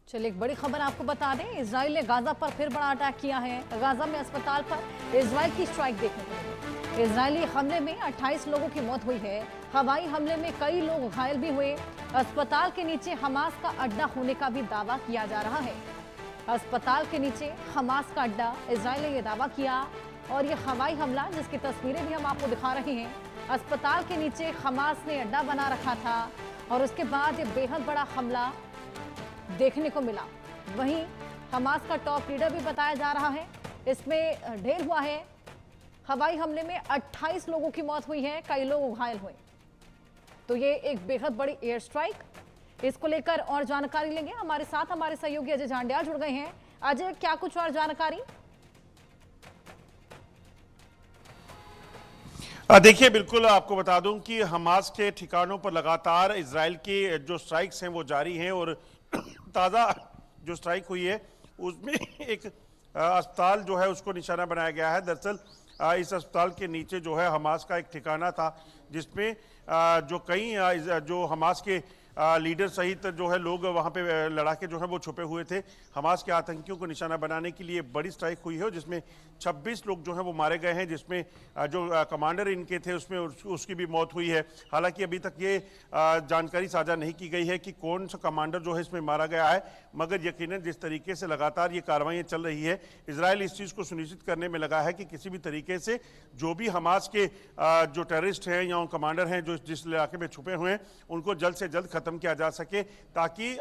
चलिए एक बड़ी खबर आपको बता दें, इजराइल ने गाजा पर फिर बड़ा अटैक किया है। गाजा में अस्पताल पर इजराइल की स्ट्राइक देखने को मिली। इजरायली हमले में 28 लोगों की मौत हुई है। हवाई हमले में कई लोग घायल भी हुए। अस्पताल के नीचे हमास का अड्डा होने का भी दावा किया जा रहा है। अस्पताल के नीचे हमास का अड्डा, इजराइल ने यह दावा किया। और ये हवाई हमला जिसकी तस्वीरें भी हम आपको दिखा रहे हैं, अस्पताल के नीचे हमास ने अड्डा बना रखा था और उसके बाद ये बेहद बड़ा हमला देखने को मिला। वहीं हमास का टॉप लीडर भी बताया जा रहा है, इसमें ढेर हुआ है। हवाई हमले में 28 लोगों की मौत हुई है, कई लोग घायल हुए। तो ये एक बेहद बड़ी एयर स्ट्राइक। इसको लेकर और जानकारी लेंगे। हमारे साथ हमारे सहयोगी अजय जांड्या जुड़ गए हैं। अजय, क्या कुछ और जानकारी? देखिए, बिल्कुल आपको बता दूं कि हमास के ठिकानों पर लगातार इजराइल की जो स्ट्राइक्स हैं वो जारी हैं और ताज़ा जो स्ट्राइक हुई है उसमें एक अस्पताल जो है उसको निशाना बनाया गया है। दरअसल इस अस्पताल के नीचे जो है हमास का एक ठिकाना था जिसमें जो कई जो हमास के लीडर सहित जो है लोग वहाँ पे लड़ाके जो है वो छुपे हुए थे। हमास के आतंकियों को निशाना बनाने के लिए बड़ी स्ट्राइक हुई है जिसमें 26 लोग जो हैं वो मारे गए हैं, जिसमें जो कमांडर इनके थे उसमें उसकी भी मौत हुई है। हालांकि अभी तक ये जानकारी साझा नहीं की गई है कि कौन सा कमांडर जो है इसमें मारा गया है, मगर यकीनन जिस तरीके से लगातार ये कार्रवाइयाँ चल रही है, इजराइल इस चीज़ को सुनिश्चित करने में लगा है कि किसी भी तरीके से जो भी हमास के जो टेररिस्ट हैं या कमांडर हैं जो जिस इलाके में छुपे हुए हैं उनको जल्द से जल्द खत्म किया जा सके, ताकि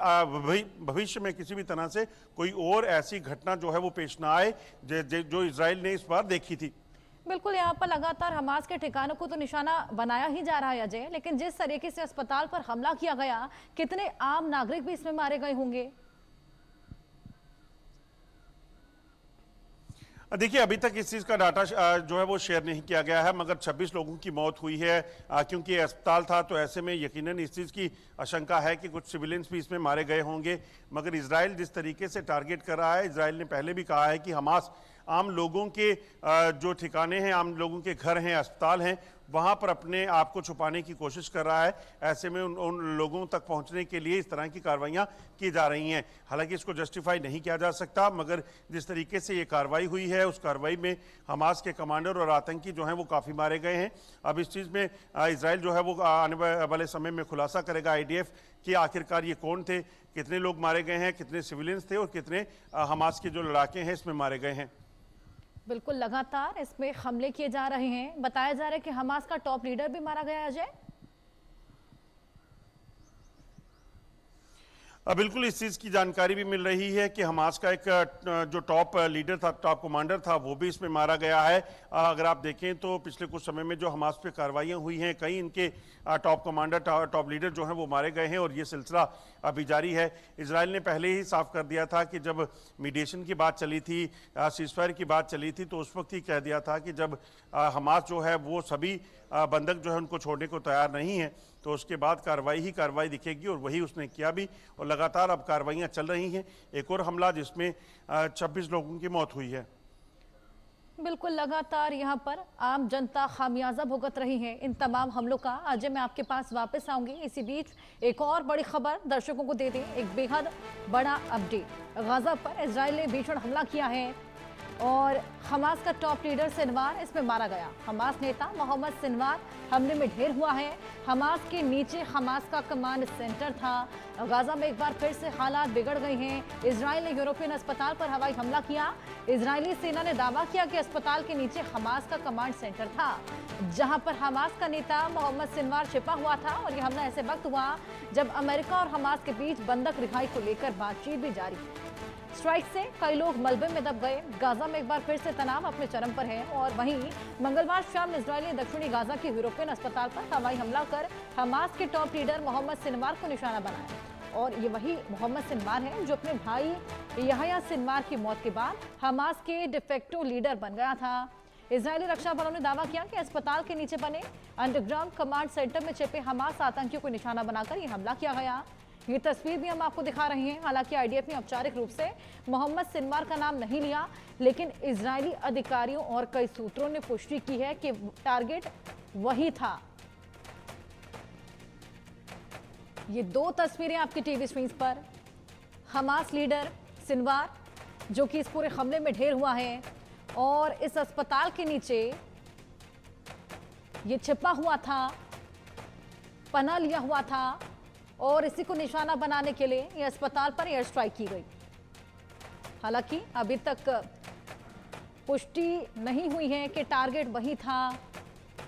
भविष्य में किसी भी तरह से कोई और ऐसी घटना जो है वो पेश ना आए जो इजराइल ने इस बार देखी थी। बिल्कुल, यहाँ पर लगातार हमास के ठिकानों को तो निशाना बनाया ही जा रहा है अजय, लेकिन जिस तरीके से अस्पताल पर हमला किया गया, कितने आम नागरिक भी इसमें मारे गए होंगे? देखिए, अभी तक इस चीज़ का डाटा जो है वो शेयर नहीं किया गया है, मगर 26 लोगों की मौत हुई है। क्योंकि ये अस्पताल था तो ऐसे में यकीनन इस चीज़ की आशंका है कि कुछ सिविलियंस भी इसमें मारे गए होंगे। मगर इजराइल जिस तरीके से टारगेट कर रहा है, इजराइल ने पहले भी कहा है कि हमास आम लोगों के जो ठिकाने हैं, आम लोगों के घर हैं, अस्पताल हैं, वहाँ पर अपने आप को छुपाने की कोशिश कर रहा है। ऐसे में उन लोगों तक पहुँचने के लिए इस तरह की कार्रवाइयाँ की जा रही हैं। हालांकि इसको जस्टिफाई नहीं किया जा सकता, मगर जिस तरीके से ये कार्रवाई हुई है उस कार्रवाई में हमास के कमांडर और आतंकी जो हैं वो काफ़ी मारे गए हैं। अब इस चीज़ में इजराइल जो है वो आने वाले समय में खुलासा करेगा, IDF, कि आखिरकार ये कौन थे, कितने लोग मारे गए हैं, कितने सिविलियंस थे और कितने हमास के जो लड़ाके हैं इसमें मारे गए हैं। बिल्कुल, लगातार इसमें हमले किए जा रहे हैं। बताया जा रहा है कि हमास का टॉप लीडर भी मारा गया है अजय। बिल्कुल, इस चीज़ की जानकारी भी मिल रही है कि हमास का एक जो टॉप लीडर था, टॉप कमांडर था, वो भी इसमें मारा गया है। अगर आप देखें तो पिछले कुछ समय में जो हमास पे कार्रवाइयाँ हुई हैं, कई इनके टॉप कमांडर, टॉप लीडर जो हैं वो मारे गए हैं और ये सिलसिला अभी जारी है। इजराइल ने पहले ही साफ कर दिया था कि जब मीडिएशन की बात चली थी, सीज़फायर की बात चली थी, तो उस वक्त ही कह दिया था कि जब हमास जो है वो सभी बंधक जो है उनको छोड़ने को तैयार नहीं है तो उसके बाद कार्रवाई ही कार्रवाई दिखेगी, और वही उसने किया भी। और लगातार अब कार्रवाइयाँ चल रही हैं। एक और हमला जिसमें 26 लोगों की मौत हुई है। बिल्कुल, लगातार यहाँ पर आम जनता खामियाजा भुगत रही है इन तमाम हमलों का। अजय, मैं आपके पास वापस आऊंगी। इसी बीच एक और बड़ी खबर दर्शकों को दे दें, एक बेहद बड़ा अपडेट। गाजा पर इजराइल ने भीषण हमला किया है और हमास का टॉप लीडर सिनवार इसमें मारा गया। हमास नेता मोहम्मद सिनवार हमले में ढेर हुआ है। हमास के नीचे हमास का कमांड सेंटर था। गाजा में एक बार फिर से हालात बिगड़ गए हैं। इजराइल ने यूरोपियन अस्पताल पर हवाई हमला किया। इजरायली सेना ने दावा किया कि अस्पताल के नीचे हमास का कमांड सेंटर था, जहां पर हमास का नेता मोहम्मद सिनवार छिपा हुआ था। और यह हमला ऐसे वक्त हुआ जब अमेरिका और हमास के बीच बंधक रिहाई को लेकर बातचीत भी जारी थी। स्ट्राइक से कई लोग मलबे में दब गए। गाजा में एक बार फिर से तनाव अपने चरम पर है। और वहीं मंगलवार शाम इजराइल ने दक्षिणी गाजा के यूरोपियन अस्पताल पर हवाई हमला कर हमास के टॉप लीडर मोहम्मद सिनवार को निशाना बनाया। और ये वही मोहम्मद सिनवार है जो अपने भाई यहया सिनवार की मौत के बाद हमास के डिफेक्टो लीडर बन गया था। इजरायली रक्षा बलों ने दावा किया कि अस्पताल के नीचे बने अंडरग्राउंड कमांड सेंटर में छिपे हमास आतंकियों को निशाना बनाकर यह हमला किया गया। ये तस्वीर भी हम आपको दिखा रहे हैं। हालांकि IDF ने औपचारिक रूप से मोहम्मद सिनवार का नाम नहीं लिया, लेकिन इजरायली अधिकारियों और कई सूत्रों ने पुष्टि की है कि टारगेट वही था। ये दो तस्वीरें आपकी टीवी स्क्रीन पर। हमास लीडर सिनवार जो कि इस पूरे हमले में ढेर हुआ है, और इस अस्पताल के नीचे ये छिपा हुआ था, पनाह लिया हुआ था, और इसी को निशाना बनाने के लिए ये अस्पताल पर एयर स्ट्राइक की गई। हालांकि अभी तक पुष्टि नहीं हुई है कि टारगेट वही था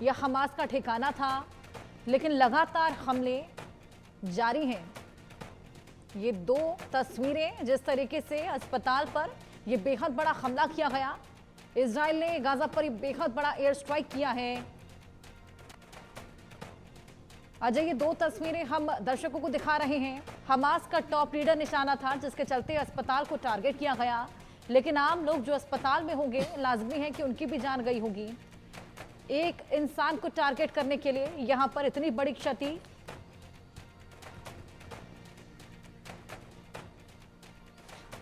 या हमास का ठिकाना था, लेकिन लगातार हमले जारी हैं। ये दो तस्वीरें जिस तरीके से अस्पताल पर यह बेहद बड़ा हमला किया गया, इजराइल ने गाजा पर बेहद बड़ा एयर स्ट्राइक किया है। अजय, ये दो तस्वीरें हम दर्शकों को दिखा रहे हैं। हमास का टॉप लीडर निशाना था जिसके चलते अस्पताल को टारगेट किया गया, लेकिन आम लोग जो अस्पताल में होंगे लाजमी है कि उनकी भी जान गई होगी। एक इंसान को टारगेट करने के लिए यहां पर इतनी बड़ी क्षति।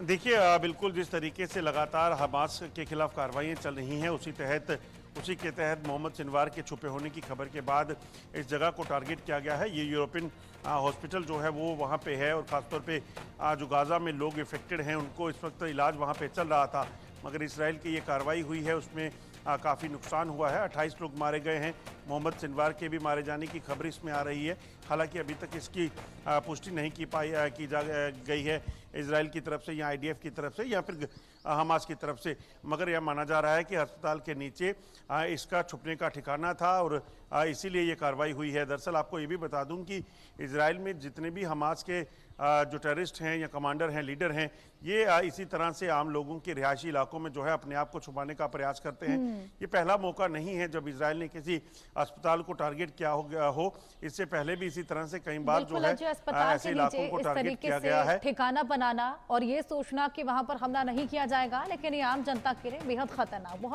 देखिए, बिल्कुल जिस तरीके से लगातार हमास के खिलाफ कार्रवाइयाँ चल रही हैं, उसी के तहत मोहम्मद सिनवार के छुपे होने की खबर के बाद इस जगह को टारगेट किया गया है। ये यूरोपियन हॉस्पिटल जो है वो वहाँ पे है, और ख़ासतौर पे जो गाज़ा में लोग इफेक्टेड हैं उनको इस वक्त इलाज वहाँ पे चल रहा था। मगर इसराइल की ये कार्रवाई हुई है, उसमें काफ़ी नुकसान हुआ है। 28 लोग मारे गए हैं। मोहम्मद सिनवार के भी मारे जाने की खबर इसमें आ रही है। हालांकि अभी तक इसकी पुष्टि नहीं की गई है इजराइल की तरफ से या IDF की तरफ से या फिर हमास की तरफ से। मगर यह माना जा रहा है कि अस्पताल के नीचे इसका छुपने का ठिकाना था और इसीलिए ये कार्रवाई हुई है। दरअसल आपको ये भी बता दूं कि इजराइल में जितने भी हमास के जो टेररिस्ट हैं या कमांडर हैं, लीडर हैं, ये इसी तरह से आम लोगों के रिहायशी इलाकों में जो है अपने आप को छुपाने का प्रयास करते हैं। ये पहला मौका नहीं है जब इजराइल ने किसी अस्पताल को टारगेट किया हो। इससे पहले भी इसी तरह से कई बार जो है ऐसे इलाकों को टारगेट किया गया है। ठिकाना बनाना और ये सोचना कि वहां पर हमला नहीं किया जाएगा, लेकिन ये आम जनता के लिए बेहद खतरनाक